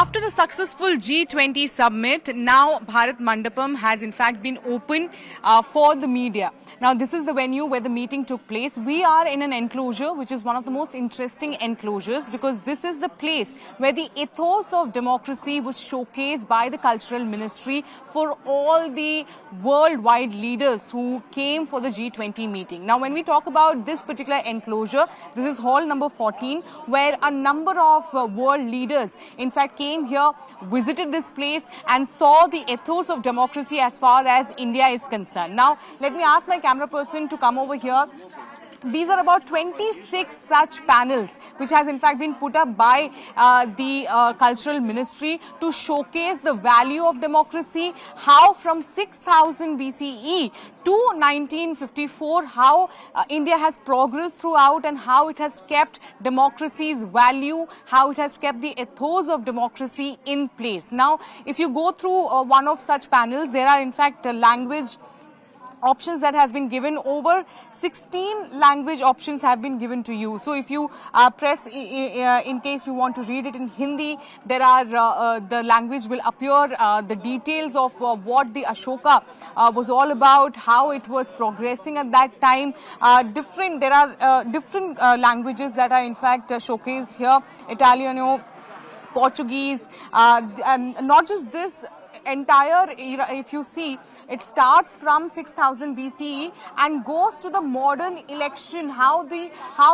After the successful G20 summit, now Bharat Mandapam has in fact been open for the media. Now this is the venue where the meeting took place. We are in an enclosure which is one of the most interesting enclosures because this is the place where the ethos of democracy was showcased by the Cultural Ministry for all the worldwide leaders who came for the G20 meeting. Now when we talk about this particular enclosure, this is hall number 14 where a number of world leaders in fact came here, visited this place and saw the ethos of democracy as far as India is concerned. Now, let me ask my camera person to come over here. These are about 26 such panels which has in fact been put up by the Cultural Ministry to showcase the value of democracy, how from 6000 BCE to 1954, how India has progressed throughout and how it has kept democracy's value, how it has kept the ethos of democracy in place. Now, if you go through one of such panels, there are in fact language options that has been given. Over 16 language options have been given to you. So if you press in case you want to read it in Hindi, there are the language will appear, the details of what the Ashoka was all about, how it was progressing at that time. There are different languages that are in fact showcased here. Italiano, Portuguese, and not just this, entire era, if you see, it starts from 6000 BCE and goes to the modern election, how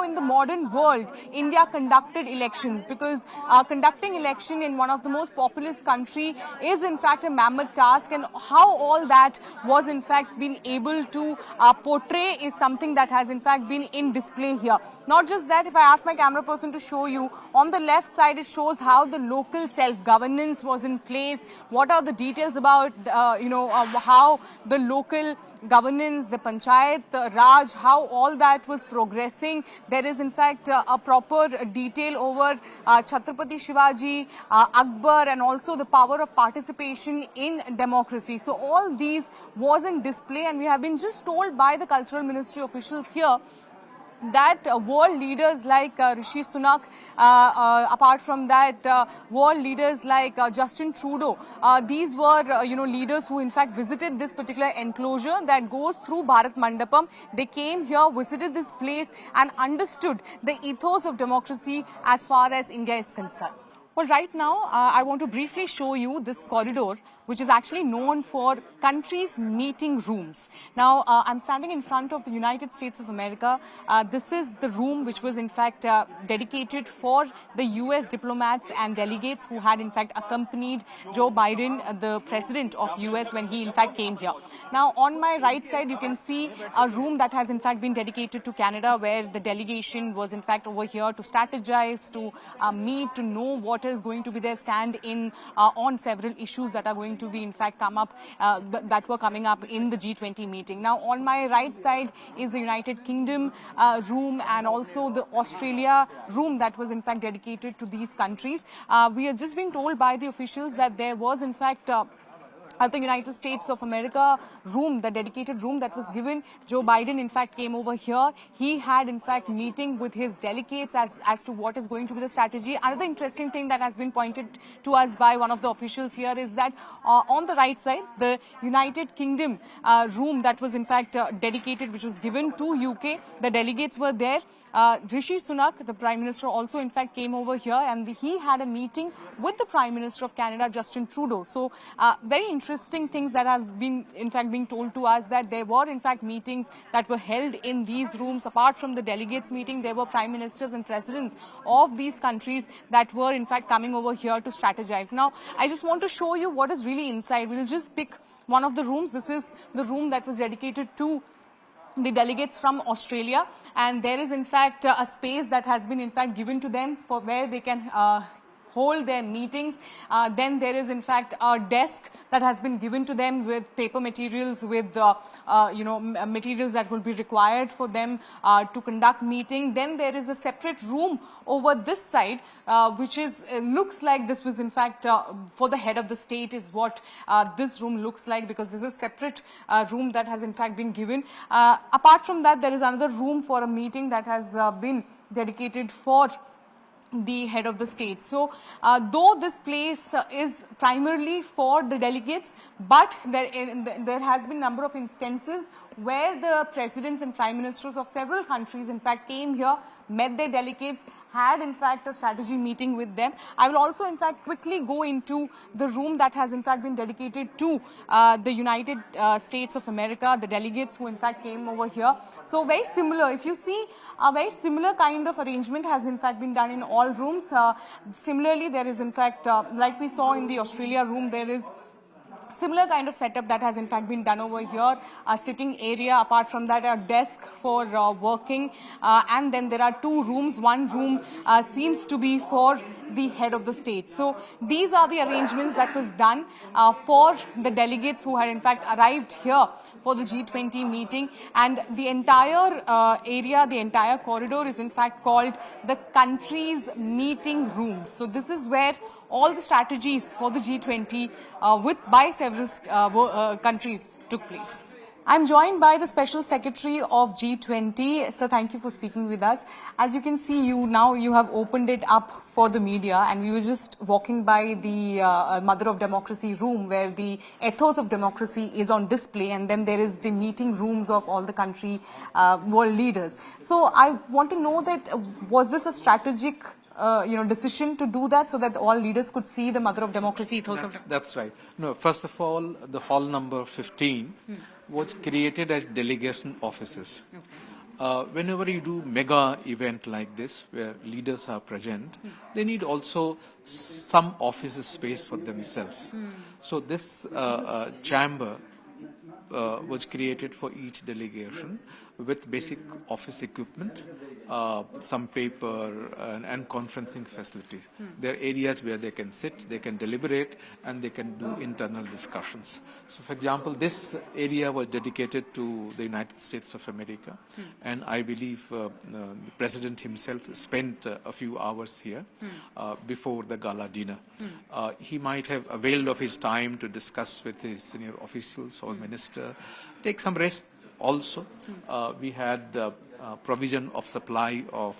in the modern world India conducted elections, because conducting election in one of the most populous country is in fact a mammoth task, and how all that was in fact been able to portray is something that has in fact been in display here. Not just that, if I ask my camera person to show you, on the left side it shows how the local self-governance was in place, what are the details about, how the local governance, the Panchayat Raj, how all that was progressing. There is in fact a proper detail over Chhatrapati Shivaji, Akbar, and also the power of participation in democracy. So all these was in display, and we have been just told by the Cultural Ministry officials here that world leaders like Rishi Sunak, apart from that, world leaders like Justin Trudeau, these were leaders who in fact visited this particular enclosure that goes through Bharat Mandapam. They came here, visited this place and understood the ethos of democracy as far as India is concerned. Well, right now, I want to briefly show you this corridor, which is actually known for countries' meeting rooms. Now, I'm standing in front of the United States of America. This is the room which was in fact dedicated for the US diplomats and delegates who had in fact accompanied Joe Biden, the president of US, when he in fact came here. Now, on my right side, you can see a room that has in fact been dedicated to Canada, where the delegation was in fact over here to strategize, to meet, to know what is going to be their stand in on several issues that are going to be in fact come up, that were coming up in the G20 meeting. Now on my right side is the United Kingdom room and also the Australia room that was in fact dedicated to these countries. We are just being told by the officials that there was in fact at the United States of America room, the dedicated room that was given. Joe Biden in fact came over here. He had in fact meeting with his delegates as to what is going to be the strategy. Another interesting thing that has been pointed to us by one of the officials here is that on the right side, the United Kingdom room that was in fact dedicated, which was given to UK, the delegates were there. Rishi Sunak, the Prime Minister, also in fact came over here and he had a meeting with the Prime Minister of Canada, Justin Trudeau. So very interesting things that has been in fact being told to us, that there were in fact meetings that were held in these rooms. Apart from the delegates meeting, there were Prime Ministers and Presidents of these countries that were in fact coming over here to strategize. Now, I just want to show you what is really inside. We'll just pick one of the rooms. This is the room that was dedicated to the delegates from Australia, and there is in fact a space that has been in fact given to them for where they can hold their meetings. Then there is in fact a desk that has been given to them with paper materials, with materials that will be required for them to conduct meeting. Then there is a separate room over this side, which is looks like this was in fact for the head of the state is what this room looks like, because this is a separate room that has in fact been given. Apart from that, there is another room for a meeting that has been dedicated for the head of the state. So, though this place is primarily for the delegates, but there has been a number of instances where the presidents and prime ministers of several countries, in fact, came here, met their delegates, had in fact a strategy meeting with them. I will also in fact quickly go into the room that has in fact been dedicated to the United States of America, the delegates who in fact came over here. So very similar, if you see, a very similar kind of arrangement has in fact been done in all rooms. Similarly, there is in fact, like we saw in the Australia room, there is similar kind of setup that has in fact been done over here, a sitting area, apart from that a desk for working, and then there are two rooms. One room seems to be for the head of the state. So these are the arrangements that was done for the delegates who had in fact arrived here for the G20 meeting, and the entire area, the entire corridor is in fact called the country's meeting room. So this is where all the strategies for the G20 by several countries took place. I'm joined by the Special Secretary of G20. Sir, thank you for speaking with us. As you can see, you have opened it up for the media, and we were just walking by the Mother of Democracy room where the ethos of democracy is on display, and then there is the meeting rooms of all the country world leaders. So I want to know that was this a strategic decision to do that so that all leaders could see the Mother of Democracy ethos? That's right. No, first of all, the hall number 15 was created as delegation offices. Okay. Whenever you do mega event like this, where leaders are present, they need also some office space for themselves. So this chamber was created for each delegation with basic office equipment, some paper and conferencing facilities. There are areas where they can sit, they can deliberate, and they can do internal discussions. So for example, this area was dedicated to the United States of America, and I believe the President himself spent a few hours here before the gala dinner. He might have availed of his time to discuss with his senior officials or minister, take some rest. Also, we had provision of supply of,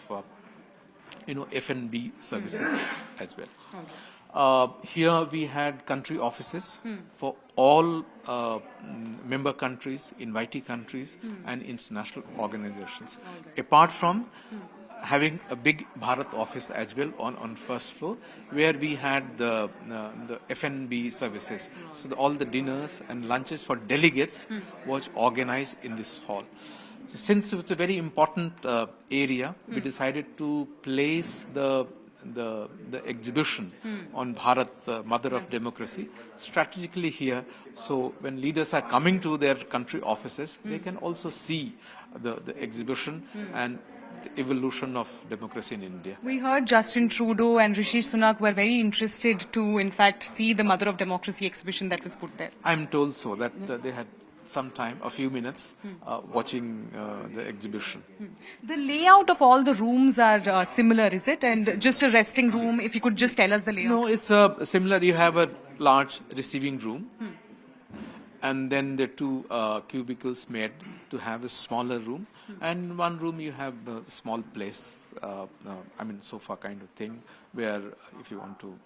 F&B services as well. Here we had country offices for all member countries, invitee countries, and international organizations. Apart from having a big Bharat office as well on first floor, where we had the F&B services. So all the dinners and lunches for delegates was organized in this hall. So since it's a very important area, we decided to place the exhibition on Bharat, the Mother of Democracy, strategically here. So when leaders are coming to their country offices, they can also see the exhibition and the evolution of democracy in India. We heard Justin Trudeau and Rishi Sunak were very interested to, in fact, see the Mother of Democracy exhibition that was put there. I'm told so, that they had some time, a few minutes, watching the exhibition. The layout of all the rooms are similar, is it? And just a resting room, if you could just tell us the layout. No, it's similar. You have a large receiving room. And then the two cubicles made to have a smaller room. And one room you have the small place, sofa kind of thing, where if you want to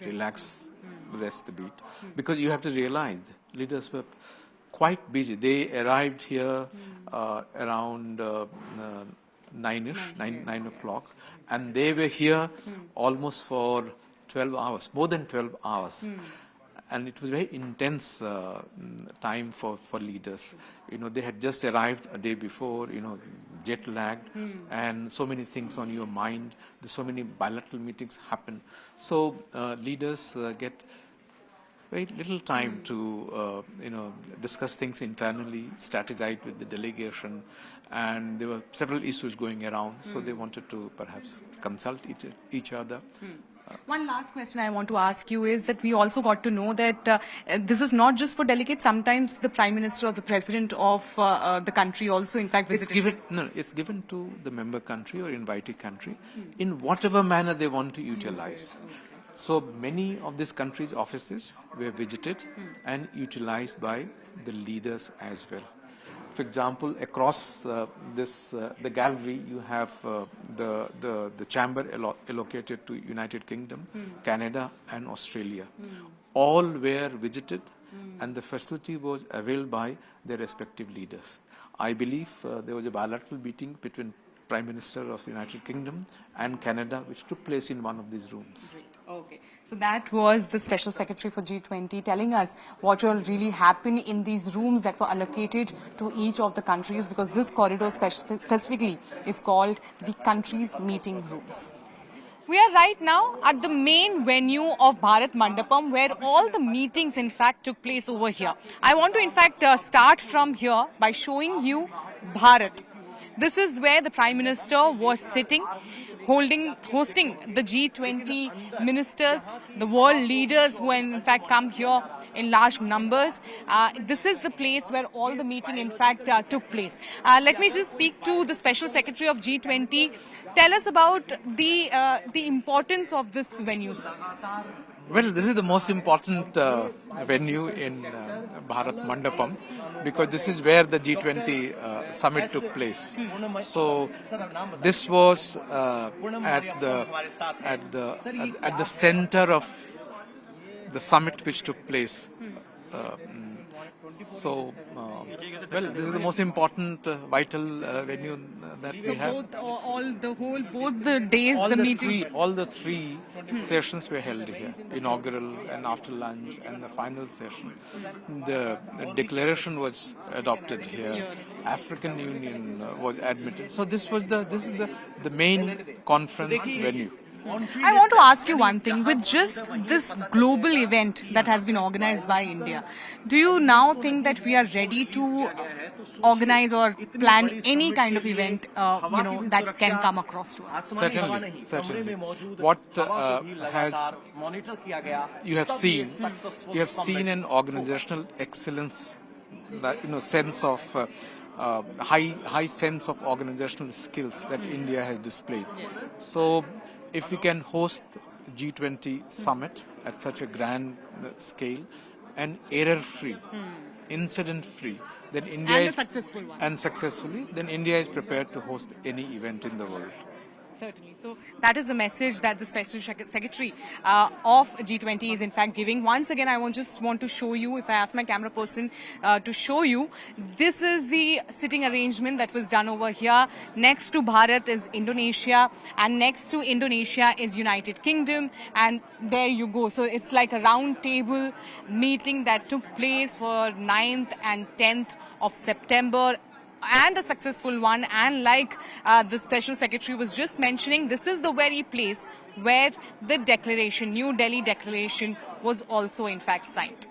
relax, rest a bit. Because you have to realize, leaders were quite busy. They arrived here around 9 o'clock, and they were here almost for 12 hours, more than 12 hours. And it was very intense time for leaders. They had just arrived a day before, jet lagged, and so many things on your mind. There's so many bilateral meetings happen. So leaders get very little time to, discuss things internally, strategize with the delegation, and there were several issues going around. So they wanted to perhaps consult each other. One last question I want to ask you is that we also got to know that this is not just for delegates. Sometimes the Prime Minister or the President of the country also, in fact, visited. It's given to the member country or invitee country in whatever manner they want to utilize. So many of these countries' offices were visited and utilized by the leaders as well. For example, across the gallery, you have the chamber allocated to United Kingdom, Canada, and Australia. All were visited, and the facility was availed by their respective leaders. I believe there was a bilateral meeting between Prime Minister of the United Kingdom and Canada, which took place in one of these rooms. Okay. So that was the Special Secretary for G20 telling us what will really happen in these rooms that were allocated to each of the countries, because this corridor specifically is called the countries' meeting rooms. We are right now at the main venue of Bharat Mandapam, where all the meetings in fact took place over here. I want to in fact start from here by showing you Bharat. This is where the Prime Minister was sitting, hosting the G20 ministers, the world leaders who in fact come here in large numbers. This is the place where all the meeting in fact took place. Let me just speak to the Special Secretary of G20. Tell us about the importance of this venue, sir. Well, this is the most important venue in Bharat Mandapam, because this is where the G20 summit took place. So this was at the center of the summit which took place. Well, this is the most important, vital venue that we have. Both the days, the meeting. All the three sessions were held here: inaugural and after lunch, and the final session. The declaration was adopted here. African Union was admitted. So this is the main conference venue. I want to ask you one thing. With just this global event that has been organized by India, do you now think that we are ready to organize or plan any kind of event, that can come across to us? Certainly. What you have seen an organizational excellence, that sense of high sense of organizational skills that India has displayed. So, if we can host G20 summit at such a grand scale and error-free, incident-free, then India successfully, then India is prepared to host any event in the world. Certainly. So that is the message that the Special Secretary of G20 is in fact giving. Once again, I just want to show you, if I ask my camera person to show you, this is the sitting arrangement that was done over here. Next to Bharat is Indonesia, and next to Indonesia is United Kingdom, and there you go. So it's like a round table meeting that took place for 9th and 10th of September. And a successful one, and like the Special Secretary was just mentioning, this is the very place where the declaration, New Delhi Declaration, was also in fact signed.